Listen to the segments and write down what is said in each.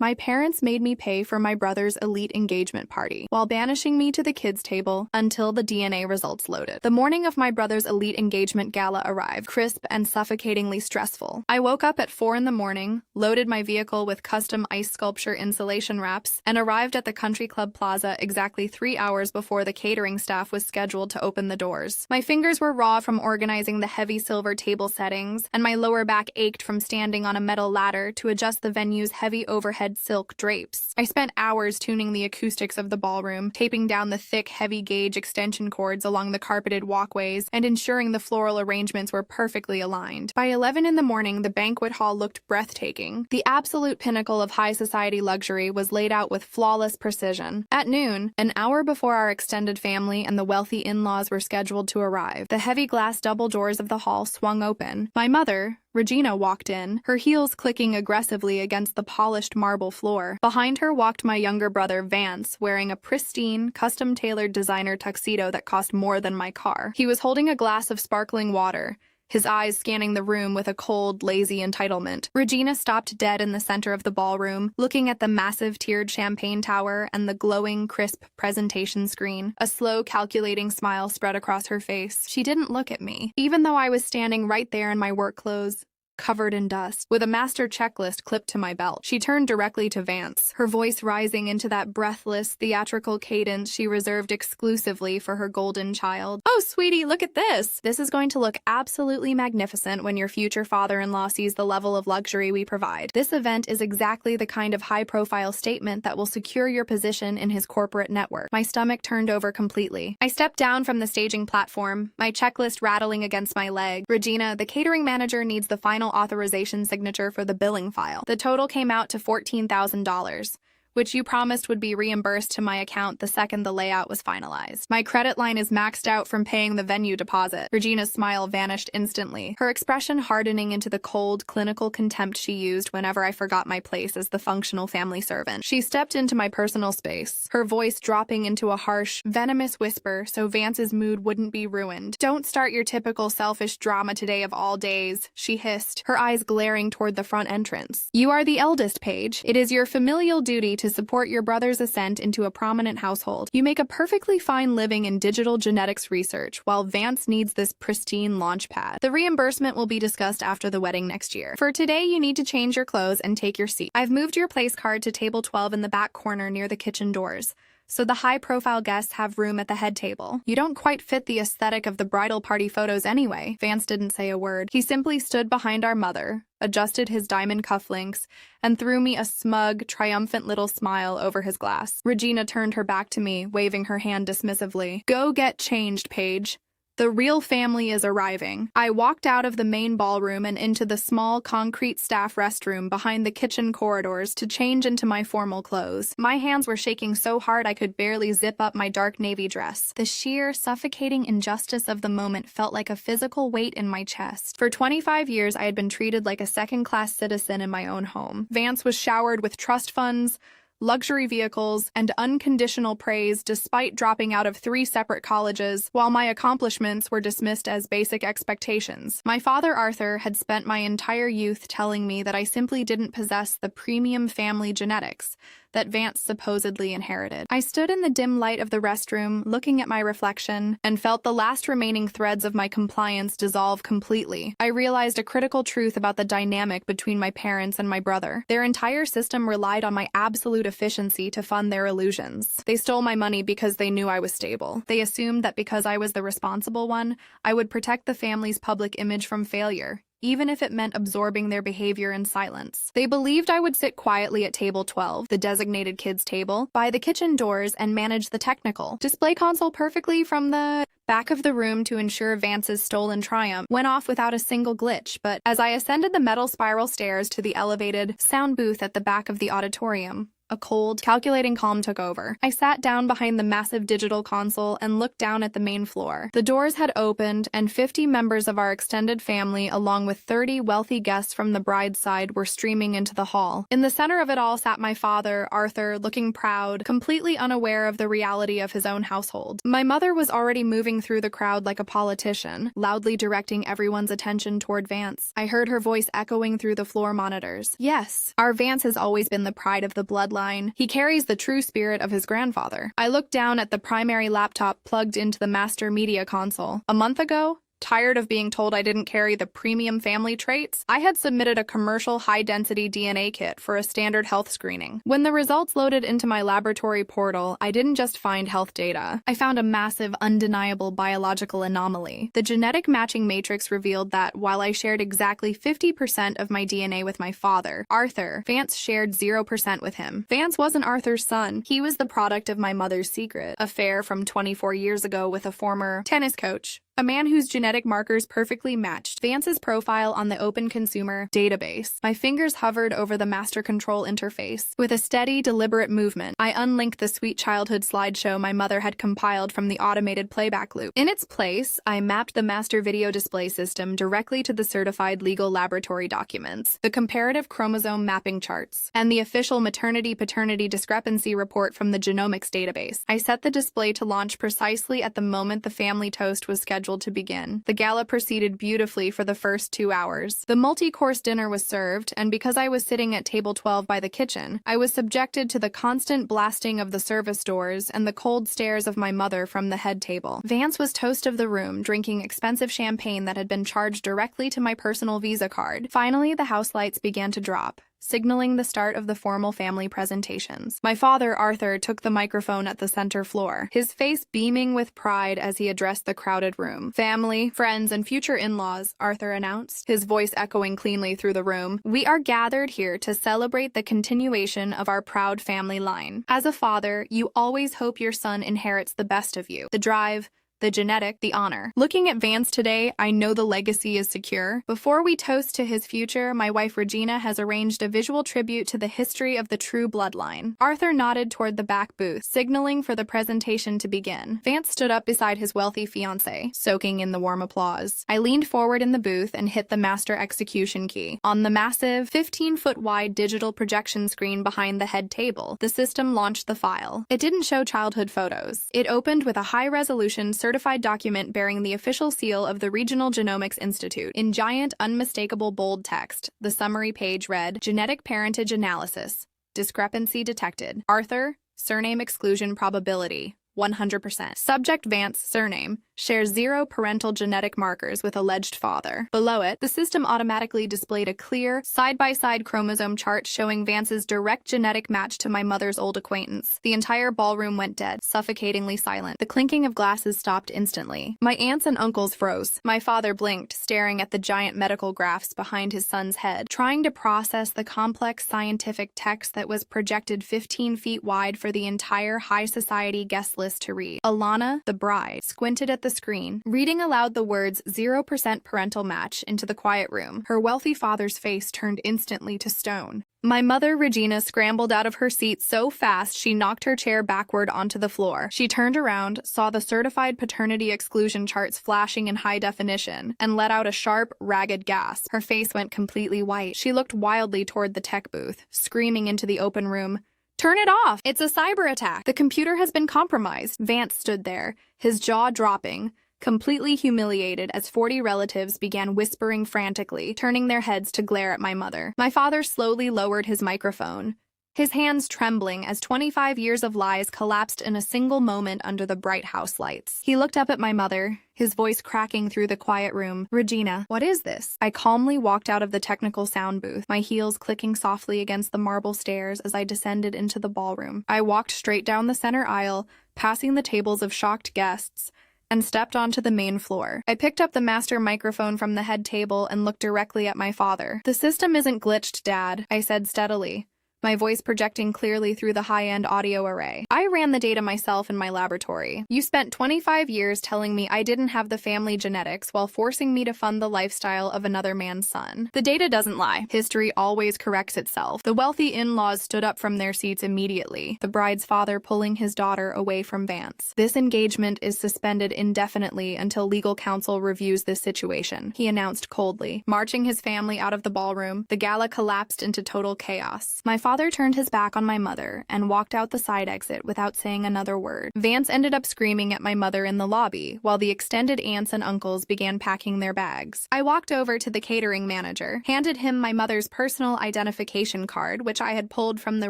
My parents made me pay for my brother's elite engagement party while banishing me to the kids' table until the DNA results loaded. The morning of my brother's elite engagement gala arrived, crisp and suffocatingly stressful. I woke up at 4 in the morning, loaded my vehicle with custom ice sculpture insulation wraps, and arrived at the Country Club Plaza exactly 3 hours before the catering staff was scheduled to open the doors. My fingers were raw from organizing the heavy silver table settings, and my lower back ached from standing on a metal ladder to adjust the venue's heavy overhead silk drapes. I spent hours tuning the acoustics of the ballroom, taping down the thick, heavy-gauge extension cords along the carpeted walkways, and ensuring the floral arrangements were perfectly aligned. By 11 in the morning, the banquet hall looked breathtaking. The absolute pinnacle of high society luxury was laid out with flawless precision. At noon, an hour before our extended family and the wealthy in-laws were scheduled to arrive, the heavy glass double doors of the hall swung open. My mother, Regina, walked in, her heels clicking aggressively against the polished marble floor. Behind her walked my younger brother, Vance, wearing a pristine, custom-tailored designer tuxedo that cost more than my car. He was holding a glass of sparkling water, his eyes scanning the room with a cold, lazy entitlement. Regina stopped dead in the center of the ballroom, looking at the massive tiered champagne tower and the glowing, crisp presentation screen. A slow, calculating smile spread across her face. She didn't look at me, even though I was standing right there in my work clothes, covered in dust, with a master checklist clipped to my belt. She turned directly to Vance, her voice rising into that breathless, theatrical cadence she reserved exclusively for her golden child. "Oh, sweetie, look at this! This is going to look absolutely magnificent when your future father-in-law sees the level of luxury we provide. This event is exactly the kind of high-profile statement that will secure your position in his corporate network." My stomach turned over completely. I stepped down from the staging platform, my checklist rattling against my leg. "Regina, the catering manager needs the final authorization signature for the billing file. The total came out to $14,000. Which you promised would be reimbursed to my account the second the layout was finalized. My credit line is maxed out from paying the venue deposit." Regina's smile vanished instantly, her expression hardening into the cold, clinical contempt she used whenever I forgot my place as the functional family servant. She stepped into my personal space, her voice dropping into a harsh, venomous whisper so Vance's mood wouldn't be ruined. "Don't start your typical selfish drama today of all days," she hissed, her eyes glaring toward the front entrance. "You are the eldest, Paige. It is your familial duty to support your brother's ascent into a prominent household. You make a perfectly fine living in digital genetics research, while Vance needs this pristine launch pad. The reimbursement will be discussed after the wedding next year. For today, you need to change your clothes and take your seat. I've moved your place card to table 12 in the back corner near the kitchen doors, so the high-profile guests have room at the head table. You don't quite fit the aesthetic of the bridal party photos anyway." Vance didn't say a word. He simply stood behind our mother, adjusted his diamond cufflinks, and threw me a smug, triumphant little smile over his glass. Regina turned her back to me, waving her hand dismissively. "Go get changed, Paige. The real family is arriving." I walked out of the main ballroom and into the small concrete staff restroom behind the kitchen corridors to change into my formal clothes. My hands were shaking so hard I could barely zip up my dark navy dress. The sheer, suffocating injustice of the moment felt like a physical weight in my chest. For 25 years, I had been treated like a second-class citizen in my own home. Vance was showered with trust funds, luxury vehicles, and unconditional praise despite dropping out of 3 separate colleges, while my accomplishments were dismissed as basic expectations. My father, Arthur, had spent my entire youth telling me that I simply didn't possess the premium family genetics that Vance supposedly inherited. I stood in the dim light of the restroom, looking at my reflection, and felt the last remaining threads of my compliance dissolve completely. I realized a critical truth about the dynamic between my parents and my brother. Their entire system relied on my absolute efficiency to fund their illusions. They stole my money because they knew I was stable. They assumed that because I was the responsible one, I would protect the family's public image from failure, even if it meant absorbing their behavior in silence. They believed I would sit quietly at table 12, the designated kids' table, by the kitchen doors and manage the technical display console perfectly from the back of the room to ensure Vance's stolen triumph went off without a single glitch. But as I ascended the metal spiral stairs to the elevated sound booth at the back of the auditorium, a cold, calculating calm took over. I sat down behind the massive digital console and looked down at the main floor. The doors had opened, and 50 members of our extended family, along with 30 wealthy guests from the bride's side, were streaming into the hall. In the center of it all sat my father, Arthur, looking proud, completely unaware of the reality of his own household. My mother was already moving through the crowd like a politician, loudly directing everyone's attention toward Vance. I heard her voice echoing through the floor monitors. Yes, our Vance has always been the pride of the bloodline. He carries the true spirit of his grandfather. I looked down at the primary laptop plugged into the master media console. A month ago, tired of being told I didn't carry the premium family traits, I had submitted a commercial high-density DNA kit for a standard health screening. When the results loaded into my laboratory portal, I didn't just find health data. I found a massive, undeniable biological anomaly. The genetic matching matrix revealed that while I shared exactly 50% of my DNA with my father, Arthur, Vance shared 0% with him. Vance wasn't Arthur's son. He was the product of my mother's secret affair from 24 years ago with a former tennis coach. A man whose genetic markers perfectly matched Vance's profile on the Open Consumer database. My fingers hovered over the master control interface. With a steady, deliberate movement, I unlinked the sweet childhood slideshow my mother had compiled from the automated playback loop. In its place, I mapped the master video display system directly to the certified legal laboratory documents, the comparative chromosome mapping charts, and the official maternity-paternity discrepancy report from the genomics database. I set the display to launch precisely at the moment the family toast was scheduled to begin. The gala proceeded beautifully for the first 2 hours. The multi-course dinner was served, and because I was sitting at table 12 by the kitchen, I was subjected to the constant blasting of the service doors and the cold stares of my mother from the head table. Vance was toast of the room, drinking expensive champagne that had been charged directly to my personal Visa card. Finally, the house lights began to drop, signaling the start of the formal family presentations. My father, Arthur, took the microphone at the center floor, his face beaming with pride as he addressed the crowded room. "Family, friends, and future in-laws," Arthur announced, his voice echoing cleanly through the room. "We are gathered here to celebrate the continuation of our proud family line. As a father, you always hope your son inherits the best of you, the drive, the genetic, the honor. Looking at Vance today, I know the legacy is secure. Before we toast to his future, my wife Regina has arranged a visual tribute to the history of the true bloodline." Arthur nodded toward the back booth, signaling for the presentation to begin. Vance stood up beside his wealthy fiancé, soaking in the warm applause. I leaned forward in the booth and hit the master execution key. On the massive, 15-foot-wide digital projection screen behind the head table, the system launched the file. It didn't show childhood photos. It opened with a high-resolution certified document bearing the official seal of the Regional Genomics Institute. In giant, unmistakable bold text, the summary page read, "Genetic parentage analysis. Discrepancy detected. Arthur, surname exclusion probability, 100%. Subject Vance, surname, shares 0 parental genetic markers with alleged father." Below it, the system automatically displayed a clear, side-by-side chromosome chart showing Vance's direct genetic match to my mother's old acquaintance. The entire ballroom went dead, suffocatingly silent. The clinking of glasses stopped instantly. My aunts and uncles froze. My father blinked, staring at the giant medical graphs behind his son's head, trying to process the complex scientific text that was projected 15 feet wide for the entire high society guest list to read. Alana, the bride, squinted at the screen, reading aloud the words 0% parental match into the quiet room. Her wealthy father's face turned instantly to stone. My mother, Regina, scrambled out of her seat so fast she knocked her chair backward onto the floor. She turned around, saw the certified paternity exclusion charts flashing in high definition, and let out a sharp, ragged gasp. Her face went completely white. She looked wildly toward the tech booth, screaming into the open room, "Turn it off! It's a cyber attack! The computer has been compromised." Vance stood there, his jaw dropping, completely humiliated as 40 relatives began whispering frantically, turning their heads to glare at my mother. My father slowly lowered his microphone, his hands trembling as 25 years of lies collapsed in a single moment under the bright house lights. He looked up at my mother, his voice cracking through the quiet room. "Regina, what is this?" I calmly walked out of the technical sound booth, my heels clicking softly against the marble stairs as I descended into the ballroom. I walked straight down the center aisle, passing the tables of shocked guests, and stepped onto the main floor. I picked up the master microphone from the head table and looked directly at my father. "The system isn't glitched, Dad," I said steadily, my voice projecting clearly through the high-end audio array. "I ran the data myself in my laboratory. You spent 25 years telling me I didn't have the family genetics while forcing me to fund the lifestyle of another man's son. The data doesn't lie. History always corrects itself." The wealthy in-laws stood up from their seats immediately, the bride's father pulling his daughter away from Vance. "This engagement is suspended indefinitely until legal counsel reviews this situation," he announced coldly. Marching his family out of the ballroom, the gala collapsed into total chaos. My father father turned his back on my mother and walked out the side exit without saying another word. Vance ended up screaming at my mother in the lobby, while the extended aunts and uncles began packing their bags. I walked over to the catering manager, handed him my mother's personal identification card, which I had pulled from the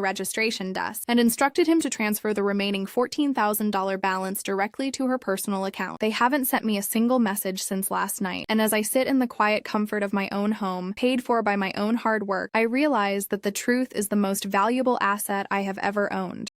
registration desk, and instructed him to transfer the remaining $14,000 balance directly to her personal account. They haven't sent me a single message since last night, and as I sit in the quiet comfort of my own home, paid for by my own hard work, I realize that the truth is the most valuable asset I have ever owned.